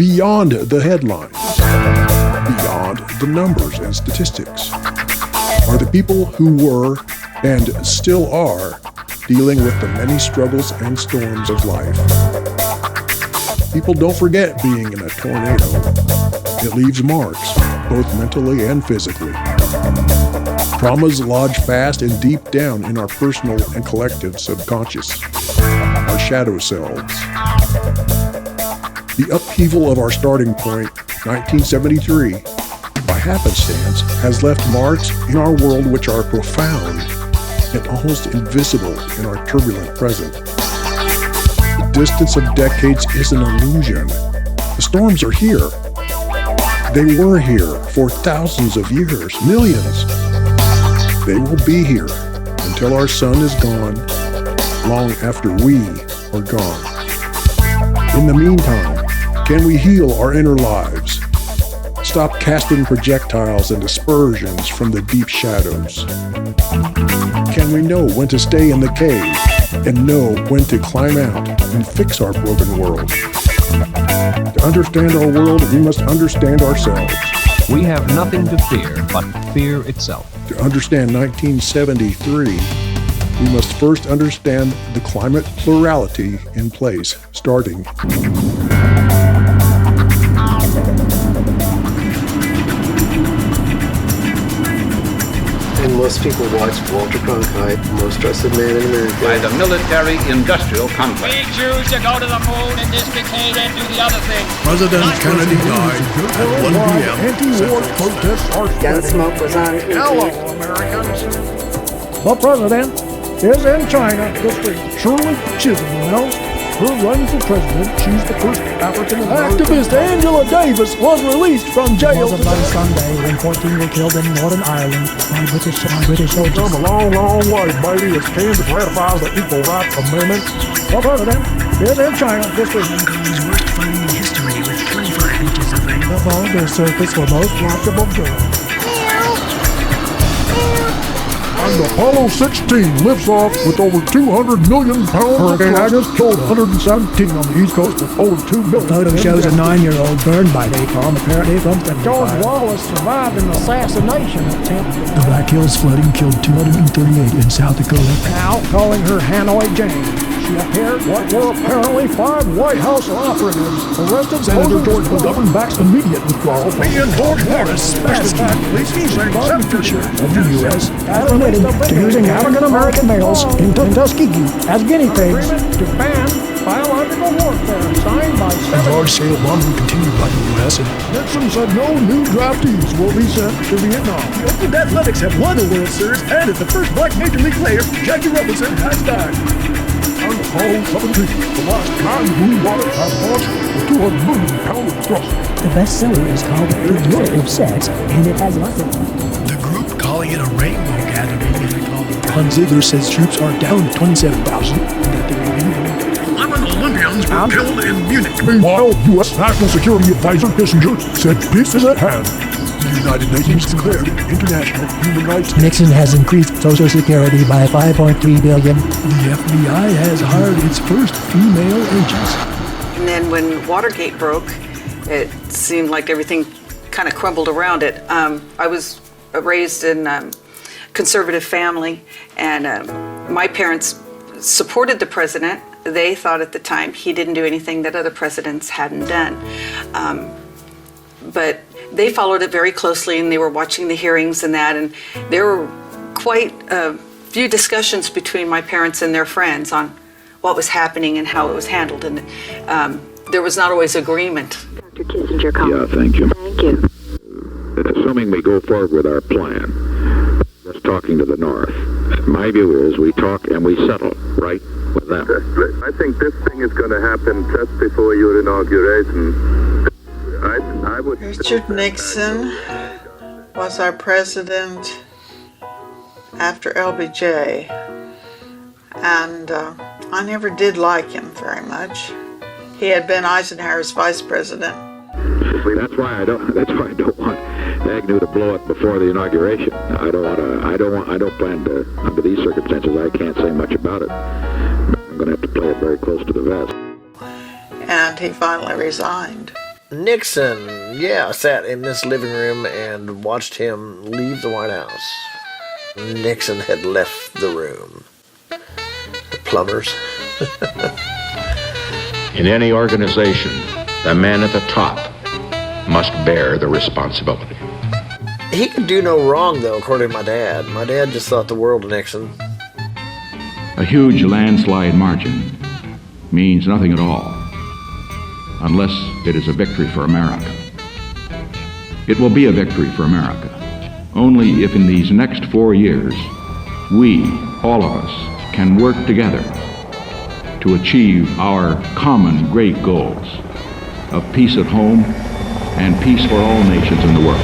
beyond the headlines, beyond the numbers and statistics, are the people who were and still are dealing with the many struggles and storms of life. People don't forget being in a tornado. It leaves marks, both mentally and physically. Traumas lodge fast and deep down in our personal and collective subconscious, our shadow selves. The upheaval of our starting point, 1973, by happenstance, has left marks in our world which are profound and almost invisible in our turbulent present. The distance of decades is an illusion. The storms are here. They were here for thousands of years, millions. They will be here until our sun is gone, long after we are gone. In the meantime, can we heal our inner lives? Stop casting projectiles and dispersions from the deep shadows? Can we know when to stay in the cave and know when to climb out and fix our broken world? To understand our world, we must understand ourselves. We have nothing to fear but fear itself. To understand 1973, we must first understand the climate plurality in place, starting. And most people watch Walter Cronkite, Most Trusted Man in America. By the military-industrial complex. We choose to go to the moon in this decade and do the other thing. President Kennedy died at 1 p.m. Anti-war protests are Gunsmoke was on TV. Hello, Americans. The president is in China this week. Shirley Chisholm announced her run for president. She's the first African-American. Activist Angela Davis was released from jail. It was a bloody Sunday when 14 were killed in Northern Ireland by British soldiers. We've come a long, long way, baby, as Kansas ratifies the Equal Rights Amendment. The president is in China this week. Mankind's worst fight in history with 25 inches of rain above their surface for most watchable girls. And Apollo 16 lifts off with over 200 million pounds Hurricane Agnes killed 117 on the East Coast with over 2 million. The photo shows a 9-year-old burned by napalm, apparently from friendly George fire. Wallace survived an assassination attempt. The Black Hills flooding killed 238 in South Dakota. Now calling her Hanoi Jane. She appeared what were apparently 5 White House operatives arrested. Senator George McGovern backs immediate withdrawal from George Wallace, Biden Fisher of the U.S. admitted to using African-American males in Tuskegee as guinea pigs. To ban biological warfare signed by 7 Large-scale bombing continued by the U.S. and Nixon said no new draftees will be sent to Vietnam. The Oakland Athletics have won the World Series and the first black Major League player, Jackie Robinson, has died. And Apollo 17, the last man blue water has launched a 200 million pound thrust. the bestseller is called The Beauty of Sex, and it has lots of fun. The group calling it a rainbow gathering in the Colorado. Hans Ziegler says troops are down to 27,000 and that they're beginning 11 Olympians were killed in Munich. Meanwhile, U.S. National Security Advisor Kissinger said peace is at hand. The United Nations declared international human rights. Nixon has increased Social Security by $5.3 billion. The FBI has hired its first female agents. And then when Watergate broke, it seemed like everything kind of crumbled around it. I was raised in a conservative family, and my parents supported the president. They thought at the time he didn't do anything that other presidents hadn't done. But they followed it very closely, and they were watching the hearings and that, and there were quite a few discussions between my parents and their friends on what was happening and how it was handled, and there was not always agreement. Dr. Kissinger, call. Yeah, thank you. Thank you. Assuming we go forward with our plan, just talking to the North, my view is we talk and we settle, right, with them. I think this thing is going to happen just before your inauguration. I would. Richard Nixon was our president after LBJ, and I never did like him very much. He had been Eisenhower's vice president. That's why I don't want Agnew to blow it before the inauguration. I don't plan to. Under these circumstances, I can't say much about it. I'm going to have to play it very close to the vest. And he finally resigned. Nixon, I sat in this living room and watched him leave the White House. Nixon had left the room. The plumbers. In any organization, the man at the top must bear the responsibility. He could do no wrong, though, according to my dad. My dad just thought the world of Nixon. A huge landslide margin means nothing at all, unless it is a victory for America. It will be a victory for America only if in these next 4 years, we, all of us, can work together to achieve our common great goals of peace at home and peace for all nations in the world.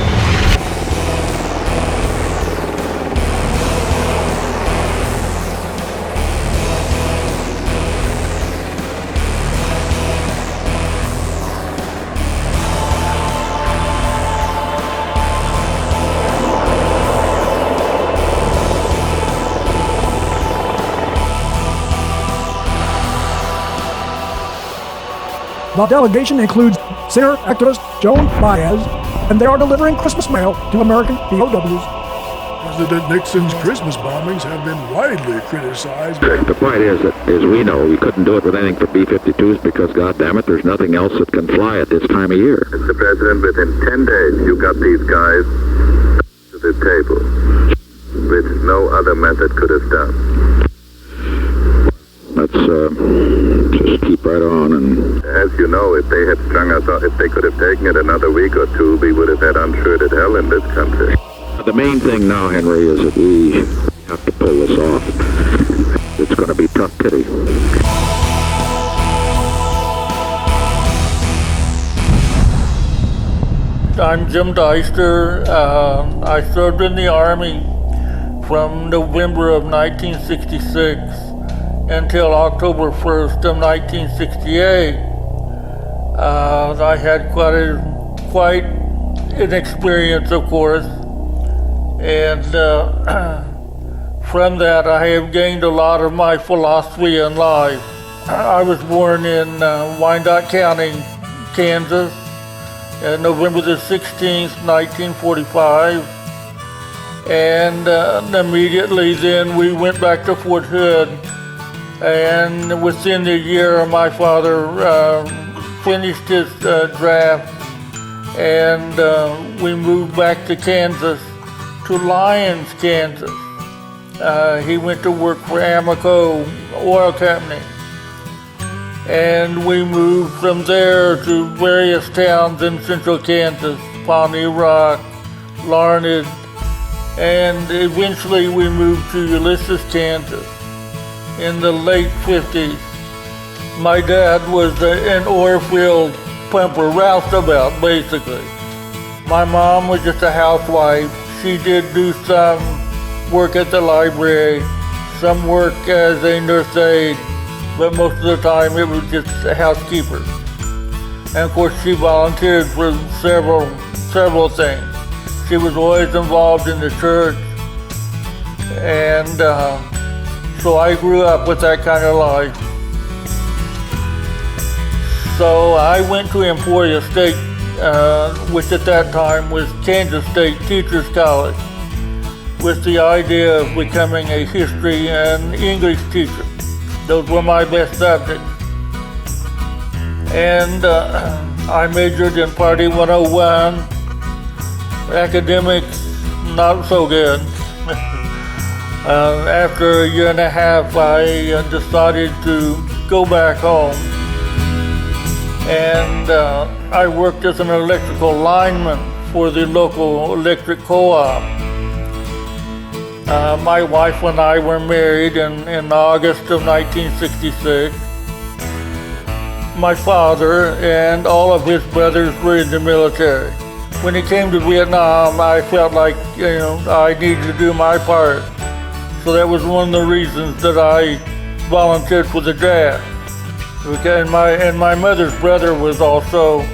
The delegation includes singer activist Joan Baez, and they are delivering Christmas mail to American POWs. President Nixon's Christmas bombings have been widely criticized. The point is that, as we know, we couldn't do it with anything but B-52s because, goddammit, there's nothing else that can fly at this time of year. Mr. President, within 10 days, you got these guys to the table, which no other method could have done. Let's just keep right on. And as you know, if they had strung us out, if they could have taken it another week or two, we would have had uncharted hell in this country. The main thing now, Henry, is that we have to pull this off. It's going to be tough kitty. I'm Jim Deister. I served in the Army from November of 1966 until October 1st of 1968. I had quite an experience, of course, and from that I have gained a lot of my philosophy in life. I was born in Wyandotte County, Kansas, on November the 16th, 1945, and immediately then we went back to Fort Hood. And within the year, my father finished his draft, and we moved back to Kansas, to Lyons, Kansas. He went to work for Amoco Oil Company, and we moved from there to various towns in central Kansas, Pawnee Rock, Larned, and eventually we moved to Ulysses, Kansas. In the late 50s. My dad was an oil field pumper, roustabout, basically. My mom was just a housewife. She did do some work at the library, some work as a nurse aide, but most of the time it was just a housekeeper. And of course she volunteered for several things. She was always involved in the church, and so I grew up with that kind of life. So I went to Emporia State, which at that time was Kansas State Teachers College, with the idea of becoming a history and English teacher. Those were my best subjects. And I majored in Party 101, academics not so good. After a year and a half, I decided to go back home, and I worked as an electrical lineman for the local electric co-op. My wife and I were married in August of 1966. My father and all of his brothers were in the military. When it came to Vietnam, I felt like I needed to do my part. So that was one of the reasons that I volunteered for the draft. Okay, and my mother's brother was also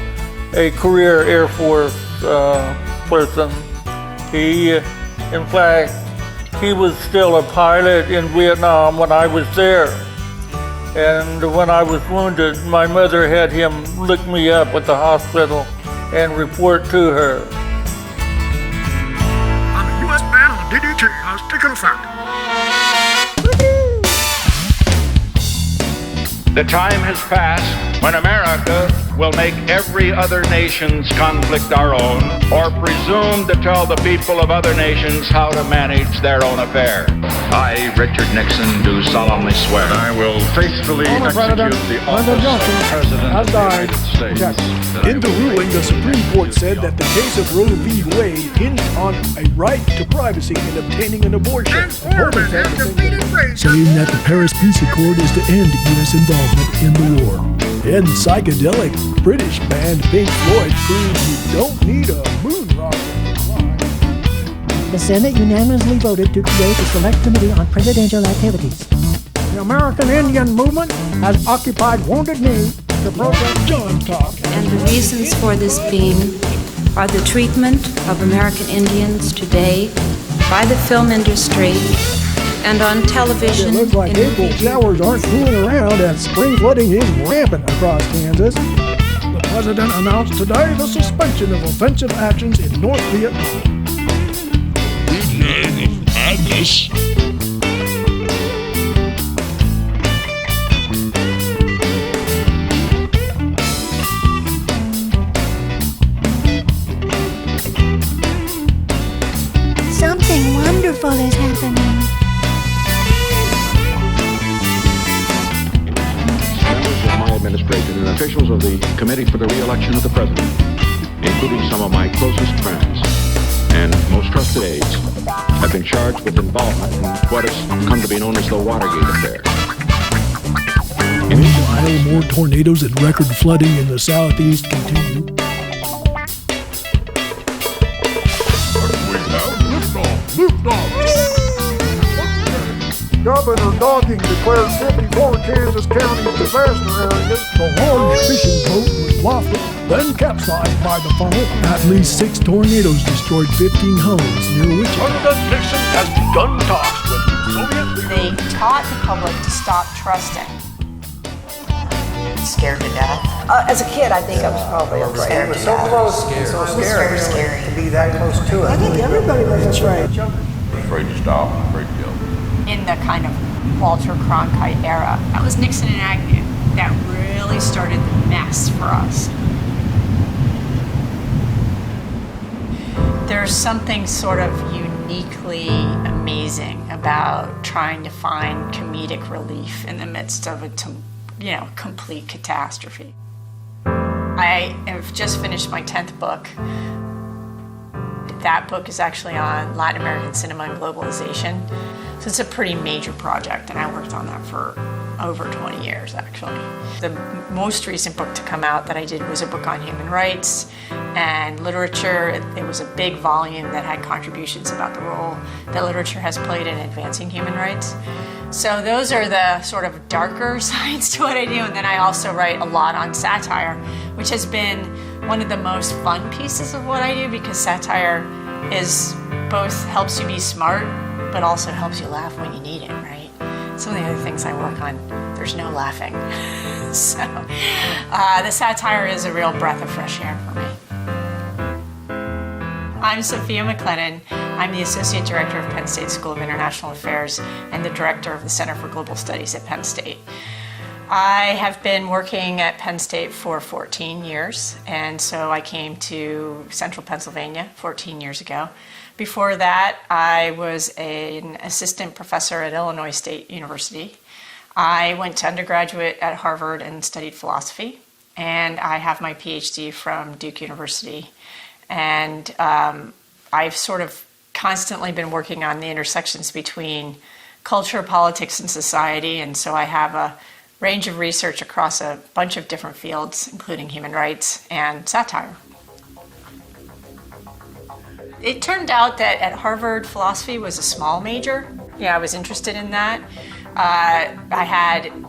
a career Air Force person. In fact, he was still a pilot in Vietnam when I was there. And when I was wounded, my mother had him look me up at the hospital and report to her. I'm a U.S. man on DD2. I was taking effect. The time has passed when America will make every other nation's conflict our own, or presume to tell the people of other nations how to manage their own affairs. I, Richard Nixon, do solemnly swear that I will faithfully execute the office of President of the United States. In the ruling, the Supreme Court said that the case of Roe v. Wade hinged on a right to privacy in obtaining an abortion. Opponents saying that the Paris Peace Accord is to end U.S. involvement in the war. And psychedelic British band Pink Floyd proves you don't need a moon rocket. The Senate unanimously voted to create a select committee on presidential activities. The American Indian movement has occupied Wounded Knee, the program John Talk. And the reasons for this being are the treatment of American Indians today by the film industry and on television. It looks like April showers aren't fooling around as spring flooding is rampant across Kansas. The president announced today the suspension of offensive actions in North Vietnam. Madness. Something wonderful is happening. Members of my administration and officials of the Committee for the Re-election of the President, including some of my closest friends and most trusted aides, have been charged with involvement in what has come to be known as the Watergate affair. Meanwhile, more tornadoes and record flooding in the southeast continue. Governor Dogging declared 54 Kansas counties disaster areas. The large fishing boat was lofted, then capsized by the funnel. At least 6 tornadoes destroyed 15 homes near Wichita. President Nixon has begun talks with Soviet leaders. They taught the public to stop trusting. Scared to death. As a kid, I think I was probably scared to so death. close, So scary to be that close to it. I think everybody was afraid. Afraid to stop, afraid to go. In the kind of Walter Cronkite era, that was Nixon and Agnew that really started the mess for us. There's something sort of uniquely amazing about trying to find comedic relief in the midst of a complete catastrophe. I have just finished my 10th book. That book is actually on Latin American cinema and globalization. So it's a pretty major project, and I worked on that for over 20 years, actually. The most recent book to come out that I did was a book on human rights and literature. It was a big volume that had contributions about the role that literature has played in advancing human rights. So those are the sort of darker sides to what I do, and then I also write a lot on satire, which has been one of the most fun pieces of what I do, because satire is both helps you be smart, but also helps you laugh when you need it, right? Some of the other things I work on, there's no laughing. So the satire is a real breath of fresh air for me. I'm Sophia McClennen. I'm the Associate Director of Penn State School of International Affairs and the Director of the Center for Global Studies at Penn State. I have been working at Penn State for 14 years, and so I came to Central Pennsylvania 14 years ago. Before that, I was an assistant professor at Illinois State University. I went to undergraduate at Harvard and studied philosophy, and I have my PhD from Duke University. And I've sort of constantly been working on the intersections between culture, politics, and society, and so I have a range of research across a bunch of different fields, including human rights and satire. It turned out that at Harvard, philosophy was a small major. Yeah, I was interested in that.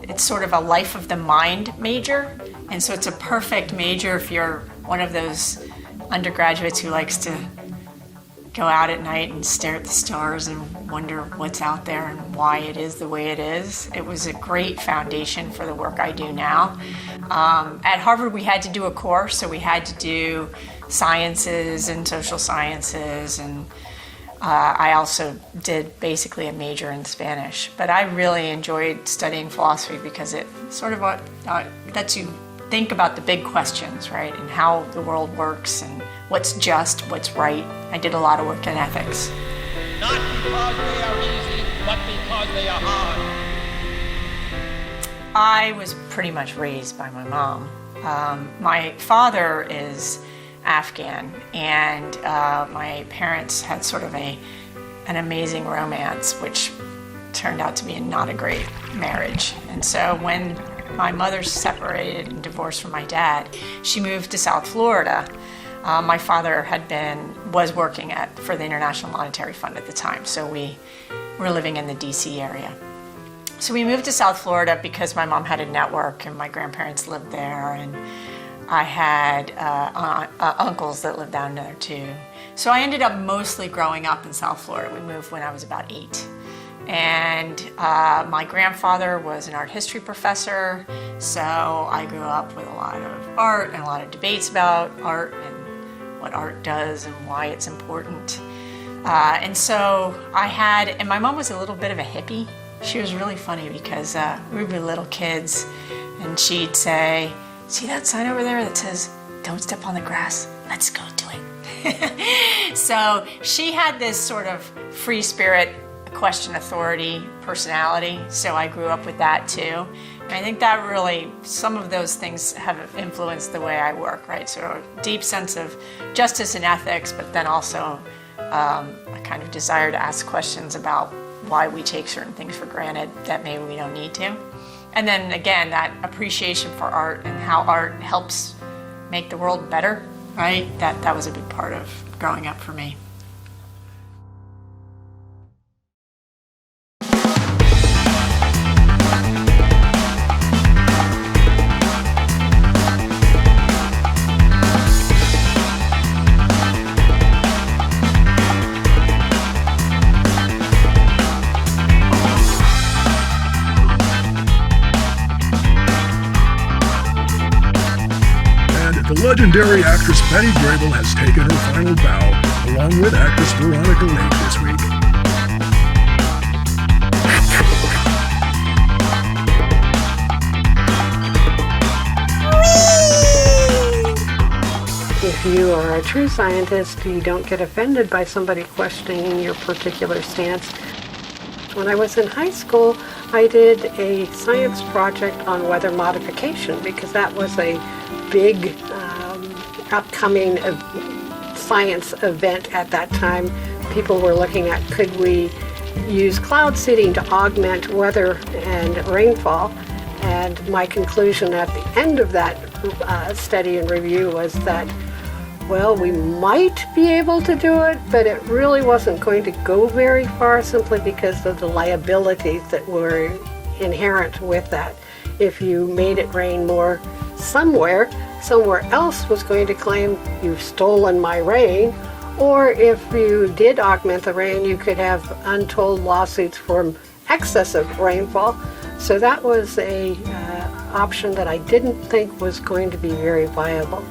It's sort of a life of the mind major, and so it's a perfect major if you're one of those undergraduates who likes to go out at night and stare at the stars and wonder what's out there and why it is the way it is. It was a great foundation for the work I do now. At Harvard, we had to do a course, so we had to do sciences and social sciences, and I also did basically a major in Spanish. But I really enjoyed studying philosophy because it sort of lets you think about the big questions, right? And how the world works and what's just, what's right. I did a lot of work in ethics. Not because they are easy, but because they are hard. I was pretty much raised by my mom. My father is Afghan, and my parents had sort of an amazing romance, which turned out to be not a great marriage. And so when my mother separated and divorced from my dad, she moved to South Florida. My father was working for the International Monetary Fund at the time, so we were living in the DC area. So we moved to South Florida because my mom had a network and my grandparents lived there, and I had uncles that lived down there too. So I ended up mostly growing up in South Florida. We moved when I was about 8. And my grandfather was an art history professor, so I grew up with a lot of art and a lot of debates about art and what art does and why it's important. And so and my mom was a little bit of a hippie. She was really funny because we would be little kids and she'd say, "See that sign over there that says, 'Don't step on the grass'? Let's go do it." So she had this sort of free spirit, question authority personality, so I grew up with that too. And I think that really, some of those things have influenced the way I work, right? So a deep sense of justice and ethics, but then also a kind of desire to ask questions about why we take certain things for granted that maybe we don't need to. And then again, that appreciation for art and how art helps make the world better, right? That was a big part of growing up for me. The legendary actress Betty Grable has taken her final bow, along with actress Veronica Lake this week. If you are a true scientist, you don't get offended by somebody questioning your particular stance. When I was in high school, I did a science project on weather modification because that was a big upcoming science event at that time. People were looking at, could we use cloud seeding to augment weather and rainfall? And my conclusion at the end of that study and review was that, well, we might be able to do it, but it really wasn't going to go very far simply because of the liabilities that were inherent with that. If you made it rain more somewhere else was going to claim you've stolen my rain, or if you did augment the rain, you could have untold lawsuits for excessive rainfall. So that was a option that I didn't think was going to be very viable.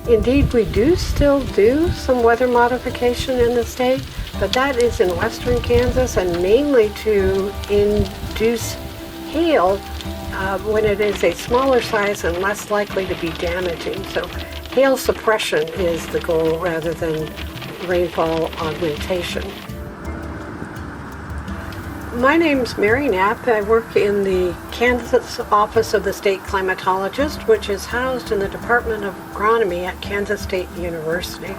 Indeed, we do still do some weather modification in the state, but that is in western Kansas and mainly to induce hail when it is a smaller size and less likely to be damaging. So hail suppression is the goal rather than rainfall augmentation. My name's Mary Knapp. I work in the Kansas office of the state climatologist, which is housed in the Department of Agronomy at Kansas State University.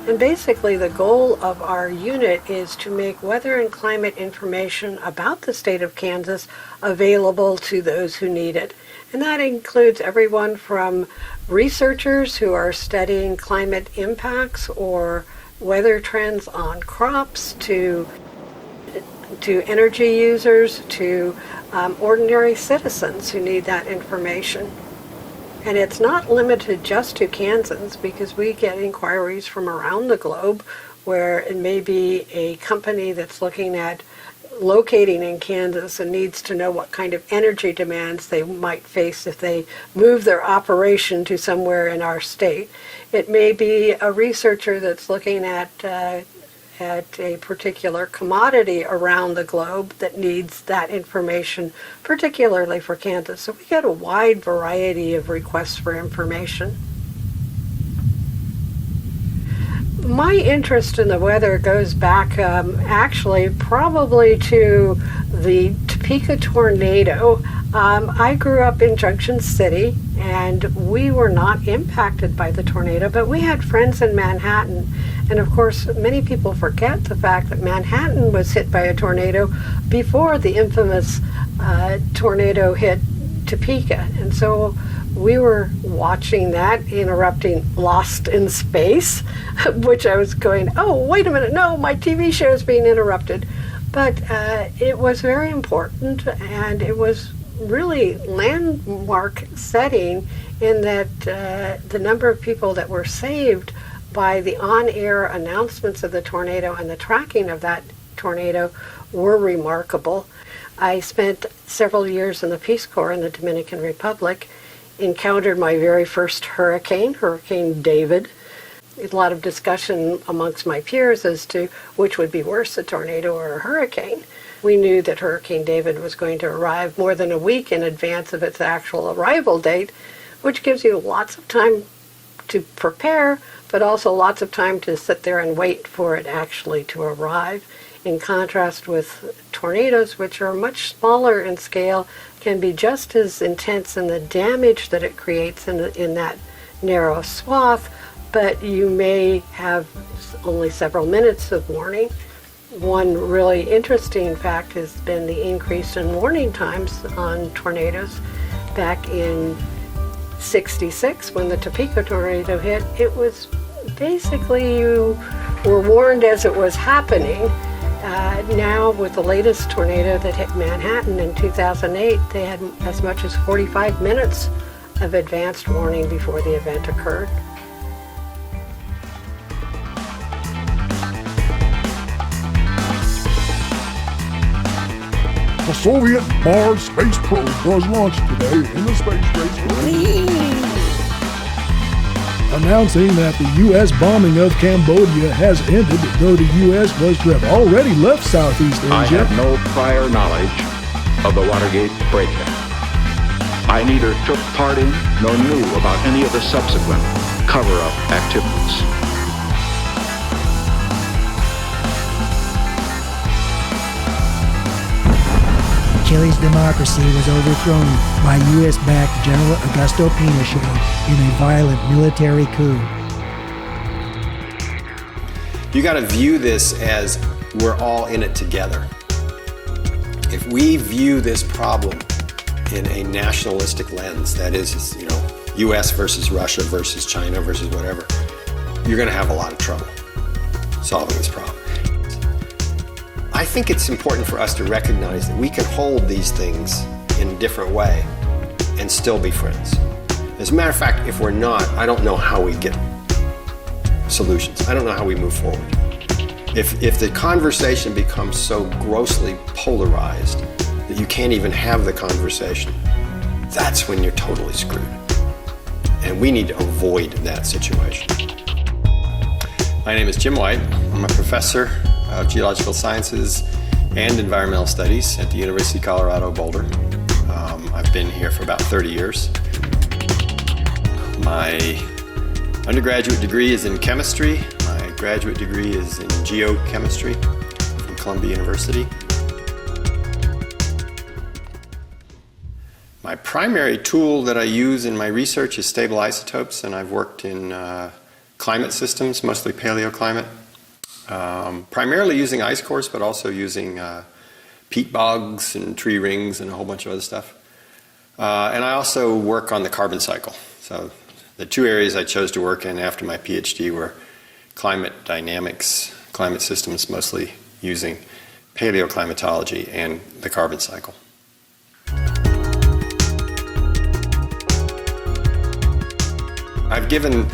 And basically the goal of our unit is to make weather and climate information about the state of Kansas available to those who need it. And that includes everyone from researchers who are studying climate impacts or weather trends on crops to energy users to ordinary citizens who need that information. And it's not limited just to Kansans because we get inquiries from around the globe where it may be a company that's looking at locating in Kansas and needs to know what kind of energy demands they might face if they move their operation to somewhere in our state. It may be a researcher that's looking at a particular commodity around the globe that needs that information, particularly for Kansas. So we get a wide variety of requests for information. My interest in the weather goes back actually probably to the Topeka tornado. I grew up in Junction City, and we were not impacted by the tornado, but we had friends in Manhattan. And of course, many people forget the fact that Manhattan was hit by a tornado before the infamous tornado hit Topeka. And so we were watching that, interrupting Lost in Space, which I was going, oh, wait a minute, no, my TV show is being interrupted. But it was very important, and it was really landmark setting in that the number of people that were saved by the on-air announcements of the tornado and the tracking of that tornado were remarkable. I spent several years in the Peace Corps in the Dominican Republic, encountered my very first hurricane, Hurricane David. A lot of discussion amongst my peers as to which would be worse, a tornado or a hurricane. We knew that Hurricane David was going to arrive more than a week in advance of its actual arrival date, which gives you lots of time to prepare, but also lots of time to sit there and wait for it actually to arrive. In contrast with tornadoes, which are much smaller in scale, can be just as intense in the damage that it creates in that narrow swath, but you may have only several minutes of warning. One really interesting fact has been the increase in warning times on tornadoes. Back in '66, when the Topeka tornado hit, it was basically you were warned as it was happening. Now, with the latest tornado that hit Manhattan in 2008, they had as much as 45 minutes of advanced warning before the event occurred. The Soviet Mars space probe was launched today in the space race. Announcing that the U.S. bombing of Cambodia has ended, though the U.S. was to have already left Southeast Asia. I have no prior knowledge of the Watergate break-in. I neither took part in nor knew about any of the subsequent cover-up activities. Chile's democracy was overthrown by U.S.-backed General Augusto Pinochet in a violent military coup. You got to view this as we're all in it together. If we view this problem in a nationalistic lens, that is, U.S. versus Russia versus China versus whatever, you're going to have a lot of trouble solving this problem. I think it's important for us to recognize that we can hold these things in a different way and still be friends. As a matter of fact, if we're not, I don't know how we get solutions. I don't know how we move forward. If the conversation becomes so grossly polarized that you can't even have the conversation, that's when you're totally screwed. And we need to avoid that situation. My name is Jim White. I'm a professor of Geological Sciences and Environmental Studies at the University of Colorado, Boulder. I've been here for about 30 years. My undergraduate degree is in chemistry. My graduate degree is in geochemistry from Columbia University. My primary tool that I use in my research is stable isotopes, and I've worked in climate systems, mostly paleoclimate. Primarily using ice cores, but also using peat bogs and tree rings and a whole bunch of other stuff. And I also work on the carbon cycle. So the two areas I chose to work in after my PhD were climate dynamics, climate systems, mostly using paleoclimatology and the carbon cycle. I've given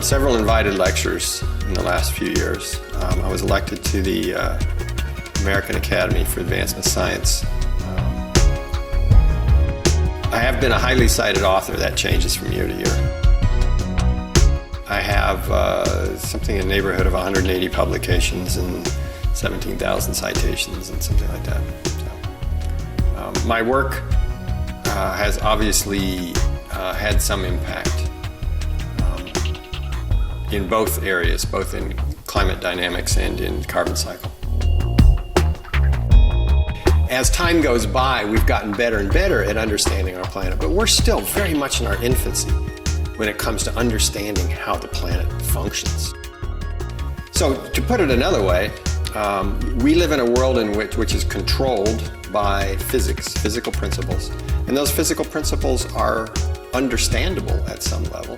Several invited lectures in the last few years. I was elected to the American Academy for Advancement Science. I have been a highly cited author. That changes from year to year. I have something in the neighborhood of 180 publications and 17,000 citations and something like that. So, my work has obviously had some impact in both areas, both in climate dynamics and in carbon cycle. As time goes by, we've gotten better and better at understanding our planet, but we're still very much in our infancy when it comes to understanding how the planet functions. So to put it another way, we live in a world in which is controlled by physics, physical principles, and those physical principles are understandable at some level.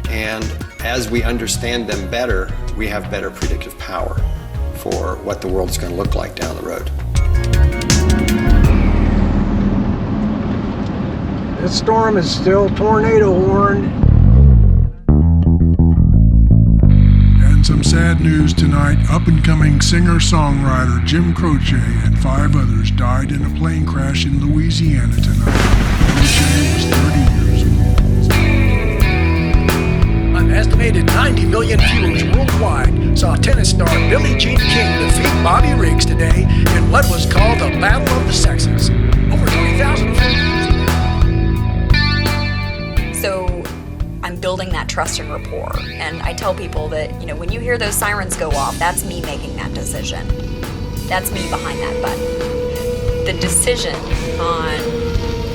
And as we understand them better, we have better predictive power for what the world's going to look like down the road. This storm is still tornado warned. And some sad news tonight. Up-and-coming singer-songwriter Jim Croce and 5 others died in a plane crash in Louisiana tonight. Croce was 30 years old. An estimated 90 million viewers worldwide saw tennis star Billie Jean King defeat Bobby Riggs today in what was called the Battle of the Sexes. Over 20,000 viewers. So I'm building that trust and rapport, and I tell people that, when you hear those sirens go off, that's me making that decision. That's me behind that button. The decision on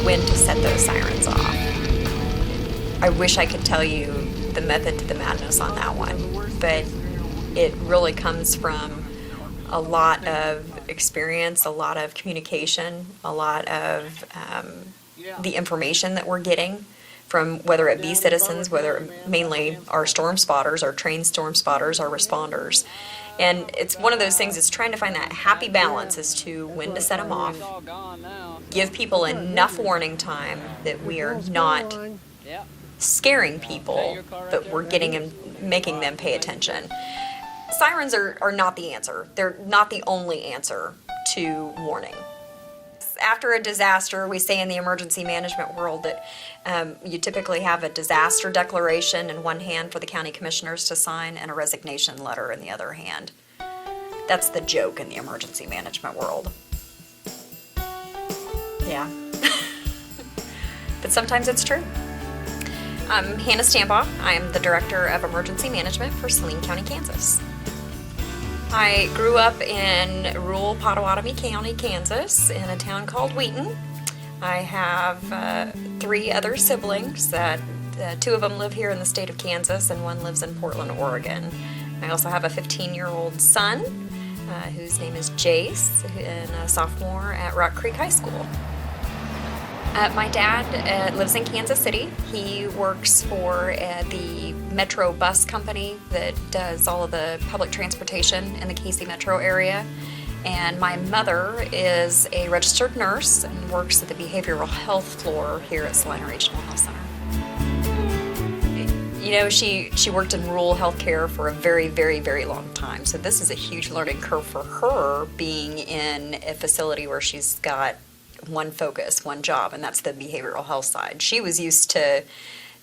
when to set those sirens off. I wish I could tell you the method to the madness on that one, but it really comes from a lot of experience, a lot of communication, a lot of the information that we're getting from whether it be citizens, whether mainly our storm spotters, our trained storm spotters, our responders. And it's one of those things, it's trying to find that happy balance as to when to set them off, give people enough warning time that we are not scaring people, but we're getting and making them pay attention. Sirens are not the answer. They're not the only answer to warning. After a disaster, we say in the emergency management world that you typically have a disaster declaration in one hand for the county commissioners to sign and a resignation letter in the other hand. That's the joke in the emergency management world. Yeah. But sometimes it's true. I'm Hannah Stambaugh. I am the Director of Emergency Management for Saline County, Kansas. I grew up in rural Pottawatomie County, Kansas, in a town called Wheaton. I have 3 other siblings. 2 of them live here in the state of Kansas, and 1 lives in Portland, Oregon. I also have a 15-year-old son, whose name is Jace, and a sophomore at Rock Creek High School. My dad lives in Kansas City. He works for the Metro bus company that does all of the public transportation in the KC Metro area. And my mother is a registered nurse and works at the behavioral health floor here at Salina Regional Health Center. She worked in rural healthcare for a very, very, very long time. So this is a huge learning curve for her, being in a facility where she's got one focus, one job, and that's the behavioral health side. She was used to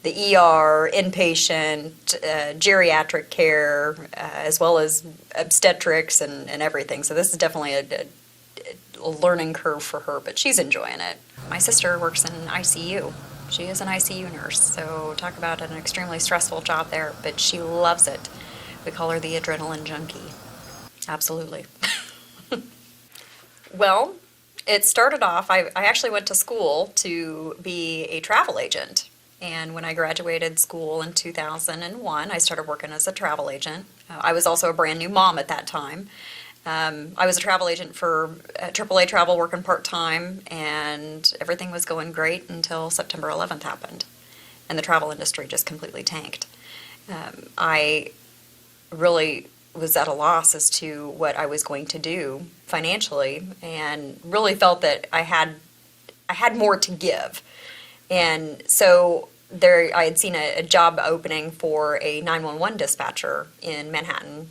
the ER, inpatient, geriatric care, as well as obstetrics and everything. So this is definitely a learning curve for her, but she's enjoying it. My sister works in ICU. She is an ICU nurse, so talk about an extremely stressful job there, but she loves it. We call her the adrenaline junkie. Absolutely. Well, it started off, I actually went to school to be a travel agent. And when I graduated school in 2001, I started working as a travel agent. I was also a brand new mom at that time. I was a travel agent for AAA Travel, working part-time, and everything was going great until September 11th happened. And the travel industry just completely tanked. I really was at a loss as to what I was going to do financially, and really felt that I had more to give. And so I had seen a job opening for a 911 dispatcher in Manhattan,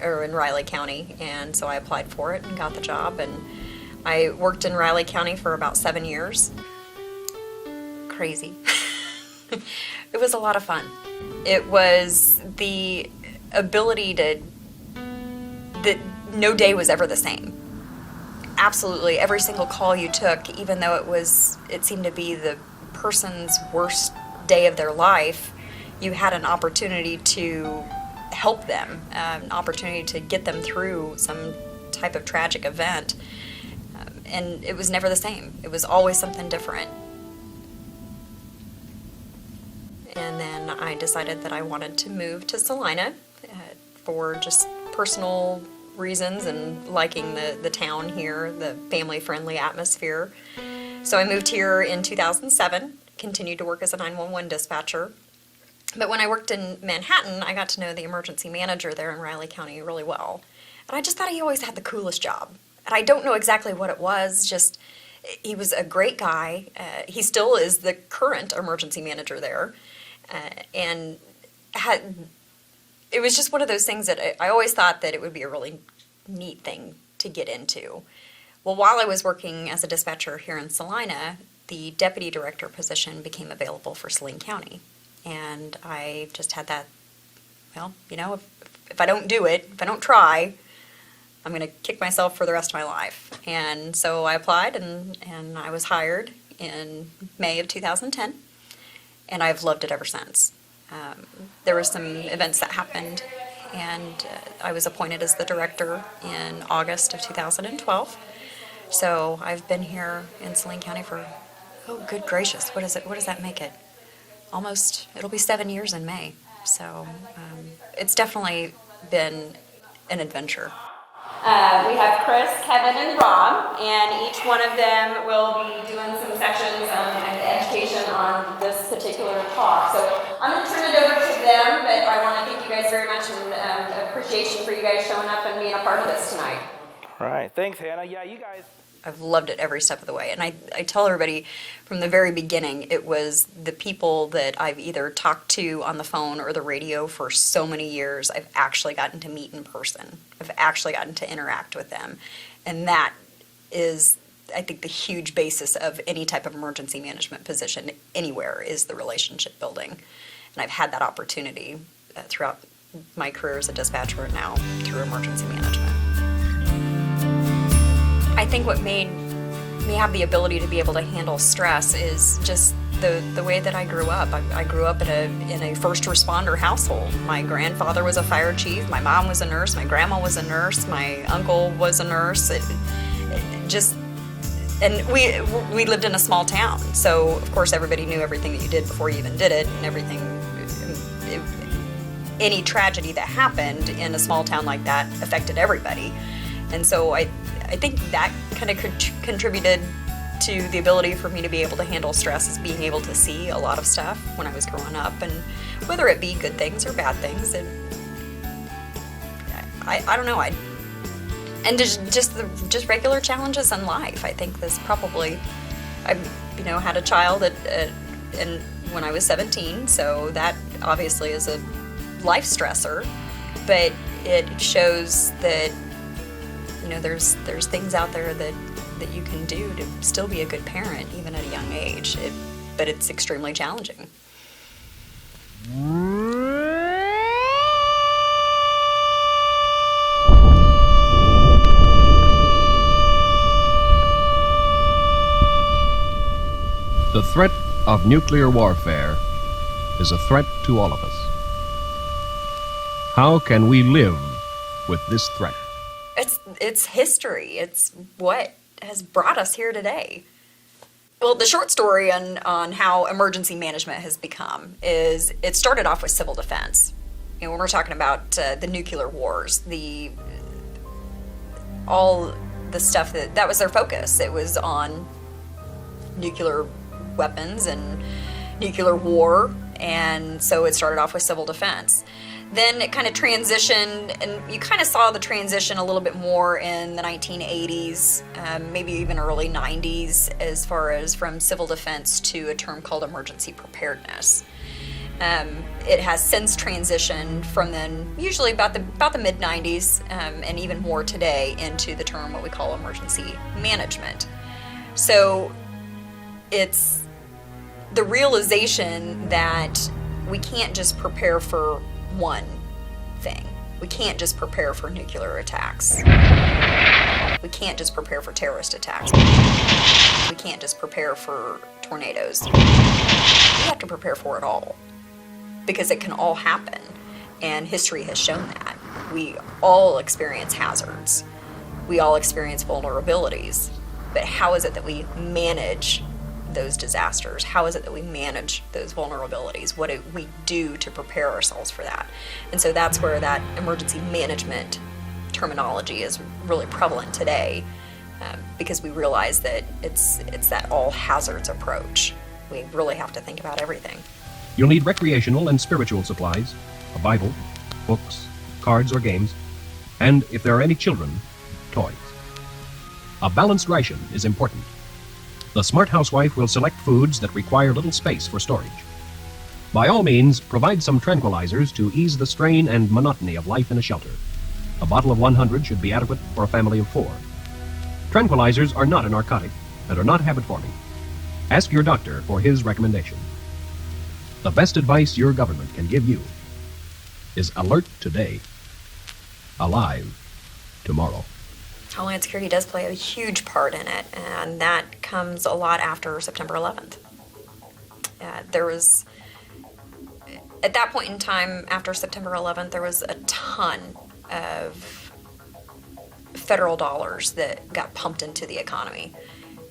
or in Riley County, and so I applied for it and got the job, and I worked in Riley County for about 7 years. Crazy. It was a lot of fun. It was the ability that no day was ever the same. Absolutely, every single call you took, even though it seemed to be the person's worst day of their life, you had an opportunity to help them, an opportunity to get them through some type of tragic event. And it was never the same. It was always something different. And then I decided that I wanted to move to Salina for just personal reasons and liking the town here, the family-friendly atmosphere. So I moved here in 2007, continued to work as a 911 dispatcher. But when I worked in Manhattan, I got to know the emergency manager there in Riley County really well. And I just thought he always had the coolest job. And I don't know exactly what it was, just he was a great guy. He still is the current emergency manager there. And it was just one of those things that I always thought that it would be a really neat thing to get into. Well, while I was working as a dispatcher here in Salina, the deputy director position became available for Saline County. And I just had that, well, you know, if I don't do it, if I don't try, I'm going to kick myself for the rest of my life. And so I applied, and I was hired in May of 2010, and I've loved it ever since. There were some events that happened, and I was appointed as the director in August of 2012. So I've been here in Saline County for, oh, good gracious, what does that make it? Almost, it'll be 7 years in May. So it's definitely been an adventure. We have Chris, Kevin, and Rob, and each one of them will be doing some sections and education on this particular talk. So I'm going to turn it over to them, but I want to thank you guys very much and appreciation for you guys showing up and being a part of this tonight. All right, thanks, Hannah. Yeah, you guys. I've loved it every step of the way. And I tell everybody from the very beginning, it was the people that I've either talked to on the phone or the radio for so many years, I've actually gotten to meet in person. I've actually gotten to interact with them. And that is, I think, the huge basis of any type of emergency management position anywhere is the relationship building. And I've had that opportunity throughout my career as a dispatcher and now through emergency management. I think what made me have the ability to be able to handle stress is just the way that I grew up. I grew up in a first responder household. My grandfather was a fire chief, my mom was a nurse, my grandma was a nurse, my uncle was a nurse. And we lived in a small town, so of course everybody knew everything that you did before you even did it, and everything. Any tragedy that happened in a small town like that affected everybody, and so I think that kind of contributed to the ability for me to be able to handle stress, is being able to see a lot of stuff when I was growing up, and whether it be good things or bad things, I don't know. And just regular challenges in life. I think this probably, I had a child when I was 17, so that obviously is a life stressor, but it shows that there's things out there that you can do to still be a good parent even at a young age. But it's extremely challenging. The threat of nuclear warfare is a threat to all of us. How can we live with this threat? It's history. It's what has brought us here today. Well, the short story on how emergency management has become is it started off with civil defense. When we're talking about the nuclear wars, all the stuff that was their focus. It was on nuclear weapons and nuclear war, And so it started off with civil defense. Then it kind of transitioned, and you kind of saw the transition a little bit more in the 1980s, maybe even early 90s, as far as from civil defense to a term called emergency preparedness. It has since transitioned from then, usually about the mid-90s, and even more today, into the term what we call emergency management. So it's the realization that we can't just prepare for one thing. We can't just prepare for nuclear attacks. We can't just prepare for terrorist attacks. We can't just prepare for tornadoes. We have to prepare for it all, because it can all happen, and history has shown that. We all experience hazards. We all experience vulnerabilities. But how is it that we manage those disasters? How is it that we manage those vulnerabilities? What do we do to prepare ourselves for that? And so that's where that emergency management terminology is really prevalent today, because we realize that it's that all hazards approach. We really have to think about everything. You'll need recreational and spiritual supplies, a Bible, books, cards or games, and if there are any children, toys. A balanced ration is important. The smart housewife will select foods that require little space for storage. By all means, provide some tranquilizers to ease the strain and monotony of life in a shelter. A bottle of 100 should be adequate for a family of 4. Tranquilizers are not a narcotic and are not habit-forming. Ask your doctor for his recommendation. The best advice your government can give you is alert today, alive tomorrow. Homeland Security does play a huge part in it, and that comes a lot after September 11th. There was, at that point in time, after September 11th, there was a ton of federal dollars that got pumped into the economy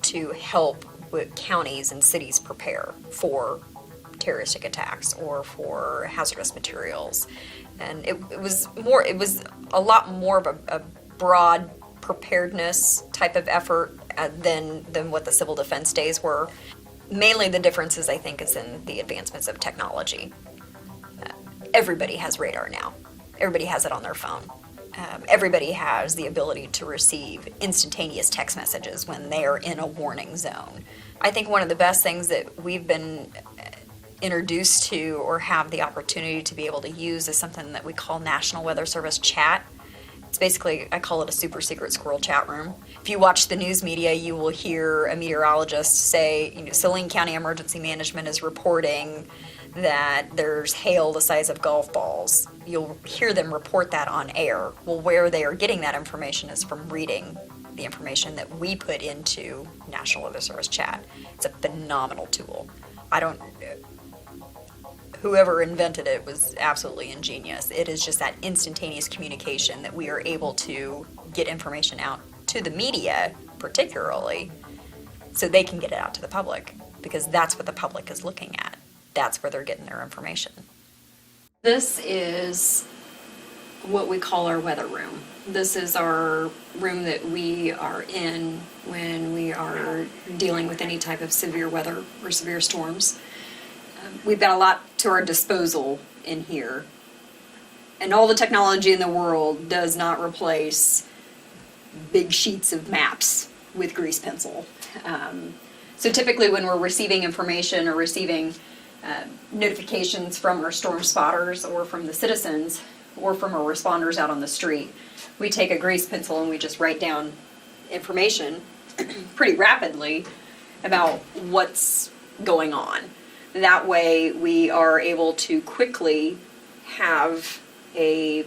to help with counties and cities prepare for terroristic attacks or for hazardous materials. And it was a lot more of a broad preparedness type of effort than what the civil defense days were. Mainly the differences, I think, is in the advancements of technology. Everybody has radar now. Everybody has it on their phone. Everybody has the ability to receive instantaneous text messages when they are in a warning zone. I think one of the best things that we've been introduced to or have the opportunity to be able to use is something that we call National Weather Service Chat. It's basically, I call it a super secret squirrel chat room. If you watch the news media, you will hear a meteorologist say, Saline County Emergency Management is reporting that there's hail the size of golf balls. You'll hear them report that on air. Well, where they are getting that information is from reading the information that we put into National Weather Service Chat. It's a phenomenal tool. Whoever invented it was absolutely ingenious. It is just that instantaneous communication that we are able to get information out to the media, particularly, so they can get it out to the public, because that's what the public is looking at. That's where they're getting their information. This is what we call our weather room. This is our room that we are in when we are dealing with any type of severe weather or severe storms. We've got a lot to our disposal in here. And all the technology in the world does not replace big sheets of maps with grease pencil. So typically when we're receiving information or receiving notifications from our storm spotters or from the citizens or from our responders out on the street, we take a grease pencil and we just write down information pretty rapidly about what's going on. That way we are able to quickly have a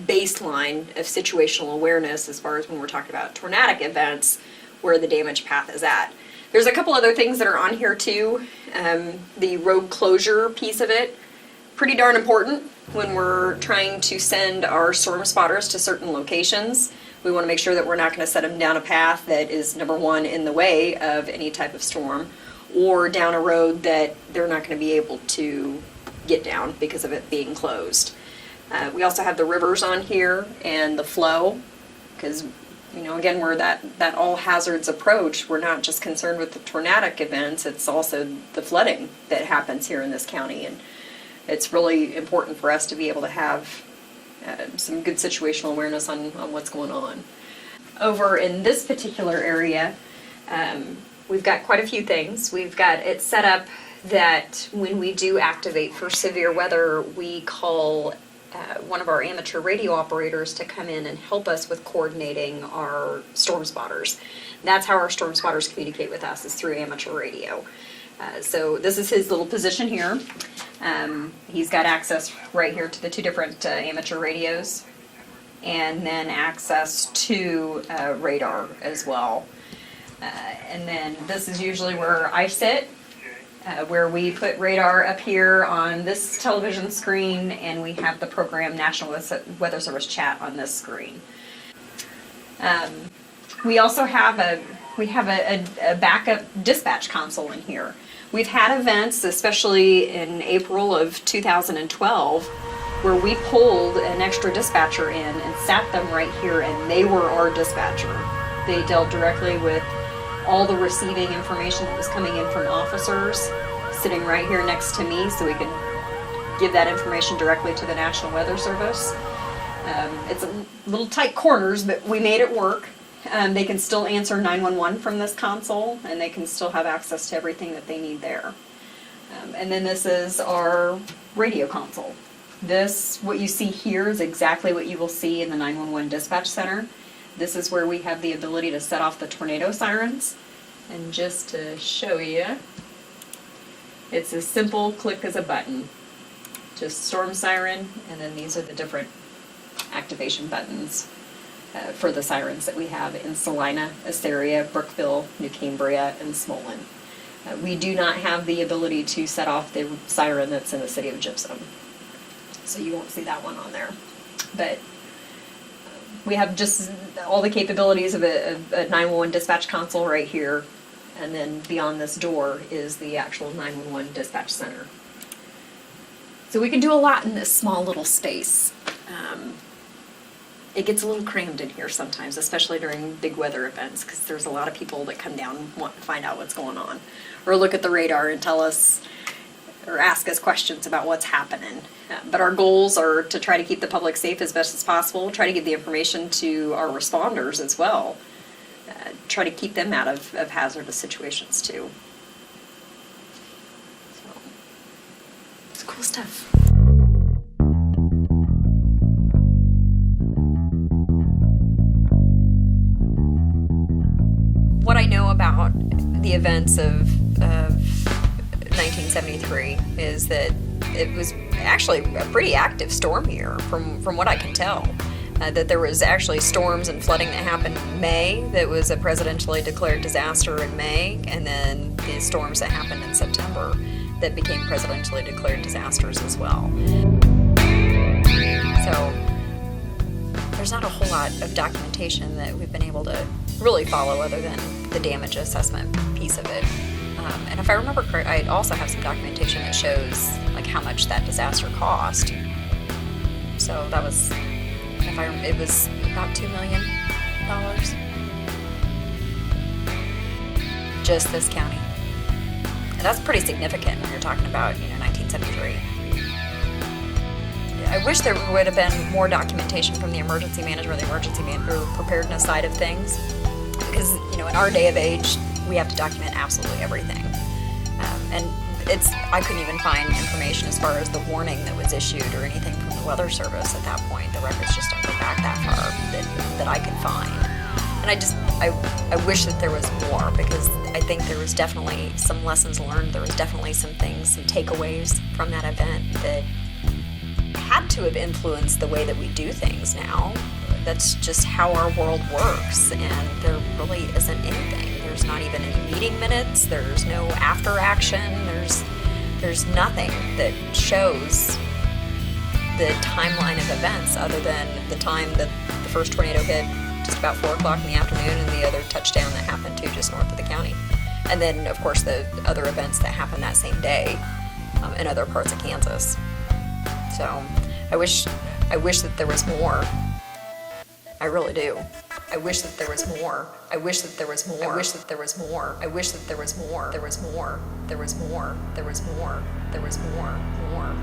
baseline of situational awareness as far as when we're talking about tornadic events, where the damage path is at. There's a couple other things that are on here too. The road closure piece of it, pretty darn important when we're trying to send our storm spotters to certain locations. We want to make sure that we're not going to set them down a path that is, number one, in the way of any type of storm, or down a road that they're not going to be able to get down because of it being closed. We also have the rivers on here and the flow, because again, we're that all hazards approach. We're not just concerned with the tornadic events, it's also the flooding that happens here in this county. And it's really important for us to be able to have some good situational awareness on what's going on. Over in this particular area, we've got quite a few things. We've got it set up that when we do activate for severe weather, we call one of our amateur radio operators to come in and help us with coordinating our storm spotters. That's how our storm spotters communicate with us, is through amateur radio. So this is his little position here. He's got access right here to the two different amateur radios, and then access to radar as well. And then this is usually where I sit, where we put radar up here on this television screen, and we have the program National Weather Service chat on this screen. We also have a backup dispatch console in here. We've had events, especially in April of 2012, where we pulled an extra dispatcher in and sat them right here, and they were our dispatcher. They dealt directly with all the receiving information that was coming in from officers, sitting right here next to me, so we could give that information directly to the National Weather Service. It's a little tight corners, but we made it work. They can still answer 911 from this console, and they can still have access to everything that they need there. And then this is our radio console. This, what you see here, is exactly what you will see in the 911 dispatch center. This is where we have the ability to set off the tornado sirens. And just to show you, it's as simple click as a button. Just storm siren, and then these are the different activation buttons for the sirens that we have in Salina, Asteria, Brookville, New Cambria, and Smolin. We do not have the ability to set off the siren that's in the city of Gypsum, so you won't see that one on there. But we have just all the capabilities of a 911 dispatch console right here, and then beyond this door is the actual 911 dispatch center. So we can do a lot in this small little space. It gets a little crammed in here sometimes, especially during big weather events, because there's a lot of people that come down and want to find out what's going on, or look at the radar and tell us or ask us questions about what's happening. But our goals are to try to keep the public safe as best as possible, try to give the information to our responders as well, try to keep them out of hazardous situations too. So, it's cool stuff. What I know about the events of 1973 is that it was actually a pretty active storm year, from what I can tell. That there was actually storms and flooding that happened in May that was a presidentially declared disaster in May, and then the storms that happened in September that became presidentially declared disasters as well. So there's not a whole lot of documentation that we've been able to really follow other than the damage assessment piece of it. And if I remember correctly, I also have some documentation that shows like how much that disaster cost. So that was, it was about $2 million. Just this county. And that's pretty significant when you're talking about, 1973. I wish there would have been more documentation from the emergency management, preparedness side of things. Because, in our day of age, we have to document absolutely everything. And I couldn't even find information as far as the warning that was issued or anything from the Weather Service at that point. The records just don't go back that far that I could find. And I wish that there was more, because I think there was definitely some lessons learned. There was definitely some things, some takeaways from that event that had to have influenced the way that we do things now. That's just how our world works, and there really isn't anything. There's not even any meeting minutes. There's no after action. There's nothing that shows the timeline of events other than the time that the first tornado hit, just about 4 o'clock in the afternoon, and the other touchdown that happened too, just north of the county. And then, of course, the other events that happened that same day in other parts of Kansas. So I wish that there was more. I really do. I wish that there was more. I wish that there was more. I wish that there was more. I wish that there was more. There was more. There was more. There was more. There was more. More.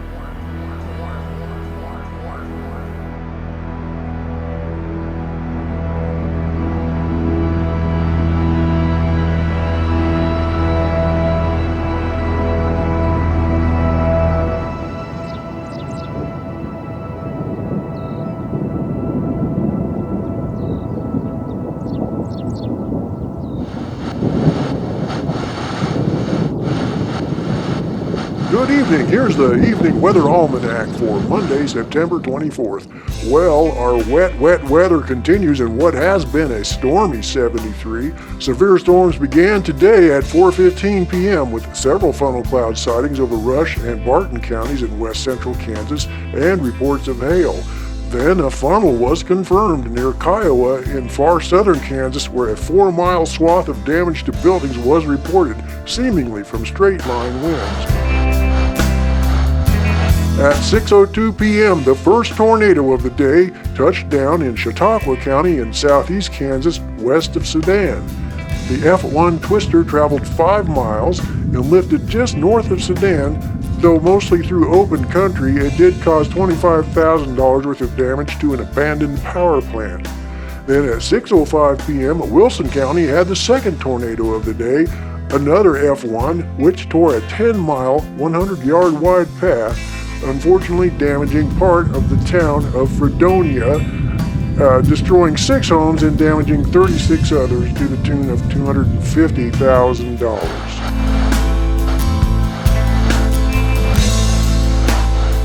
Good evening. Here's the evening weather almanac for Monday, September 24th. Well, our wet weather continues in what has been a stormy 73. Severe storms began today at 4:15 p.m. with several funnel cloud sightings over Rush and Barton counties in west central Kansas and reports of hail. Then a funnel was confirmed near Kiowa in far southern Kansas, where a 4-mile swath of damage to buildings was reported, seemingly from straight-line winds. At 6:02 p.m., the first tornado of the day touched down in Chautauqua County in southeast Kansas, west of Sedan. The F1 twister traveled 5 miles and lifted just north of Sedan. Though mostly through open country, it did cause $25,000 worth of damage to an abandoned power plant. Then at 6:05 p.m., Wilson County had the second tornado of the day, another F1, which tore a 10-mile, 100-yard wide path, unfortunately damaging part of the town of Fredonia, destroying 6 homes and damaging 36 others to the tune of $250,000.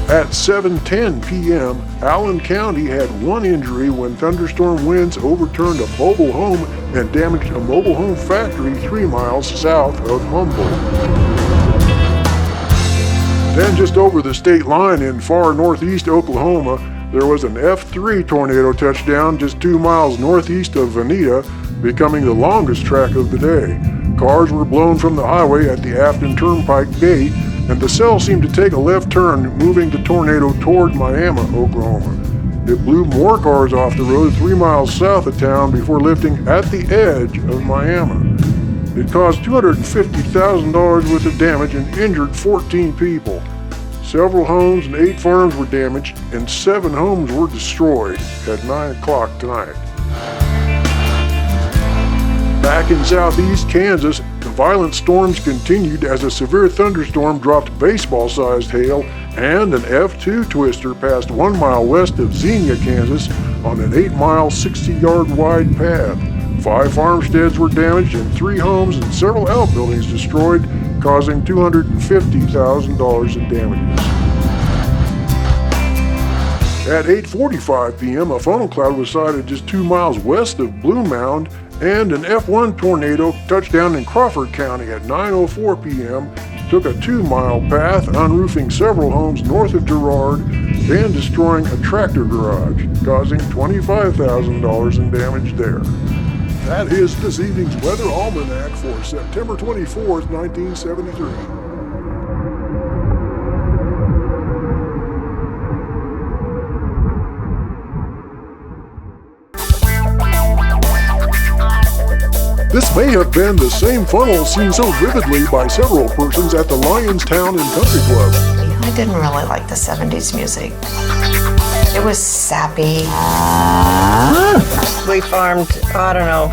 At 7:10 p.m., Allen County had 1 injury when thunderstorm winds overturned a mobile home and damaged a mobile home factory 3 miles south of Humboldt. Then just over the state line in far northeast Oklahoma, there was an F3 tornado touchdown just 2 miles northeast of Veneta, becoming the longest track of the day. Cars were blown from the highway at the Afton Turnpike gate, and the cell seemed to take a left turn, moving the tornado toward Miami, Oklahoma. It blew more cars off the road 3 miles south of town before lifting at the edge of Miami. It caused $250,000 worth of damage and injured 14 people. Several homes and 8 farms were damaged, and 7 homes were destroyed at 9 o'clock tonight. Back in southeast Kansas, the violent storms continued as a severe thunderstorm dropped baseball-sized hail, and an F2 twister passed 1 mile west of Xenia, Kansas, on an 8-mile, 60-yard wide path. 5 farmsteads were damaged and 3 homes and several outbuildings destroyed, causing $250,000 in damages. At 8:45 p.m., a funnel cloud was sighted just 2 miles west of Blue Mound, and an F1 tornado touched down in Crawford County at 9:04 p.m., took a 2-mile path, unroofing several homes north of Girard and destroying a tractor garage, causing $25,000 in damage there. That is this evening's Weather Almanac for September 24th, 1973. This may have been the same funnel seen so vividly by several persons at the Lions Town and Country Club. I didn't really like the 70s music. It was sappy. We farmed, I don't know,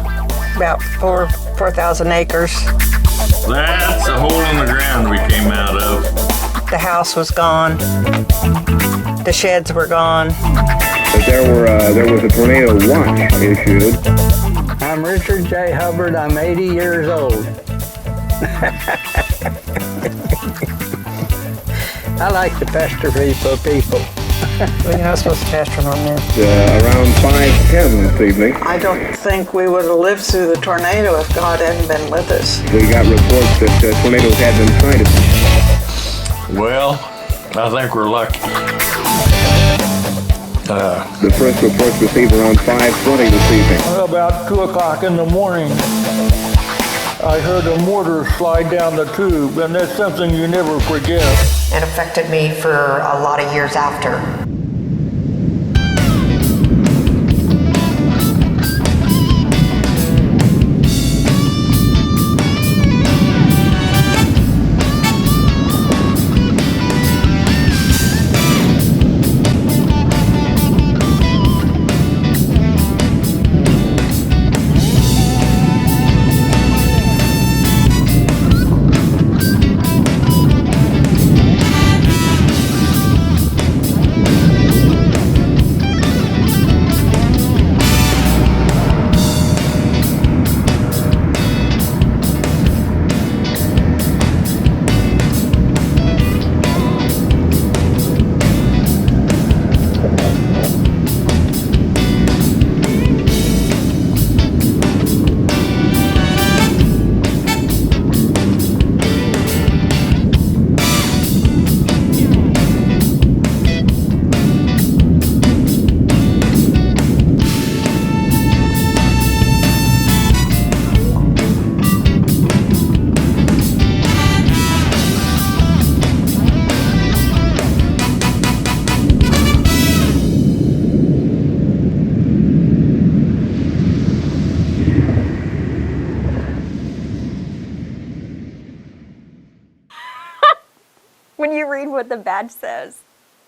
about 4,000 acres. That's a hole in the ground we came out of. The house was gone. The sheds were gone. But there was a tornado watch issued. I'm Richard J. Hubbard. I'm 80 years old. I like to pester people. Well, you're not supposed to pester them on there. Around 5:10 this evening. I don't think we would have lived through the tornado if God hadn't been with us. We got reports that tornadoes had been sighted. Well, I think we're lucky. The first reports received around 5:20 this evening. About 2 o'clock in the morning, I heard a mortar slide down the tube, and that's something you never forget. It affected me for a lot of years after. what the badge says.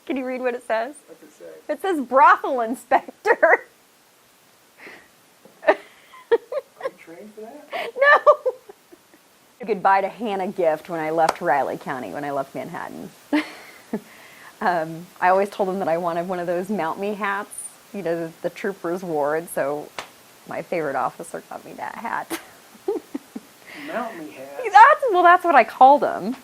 Can you read what it says? What's it say? It says Brothel Inspector. Are you trained for that? No. Goodbye to Hannah gift when I left Riley County, when I left Manhattan. I always told them that I wanted one of those mount me hats, you know, the troopers wore it, so my favorite officer got me that hat. Mount me hat? That's what I called them.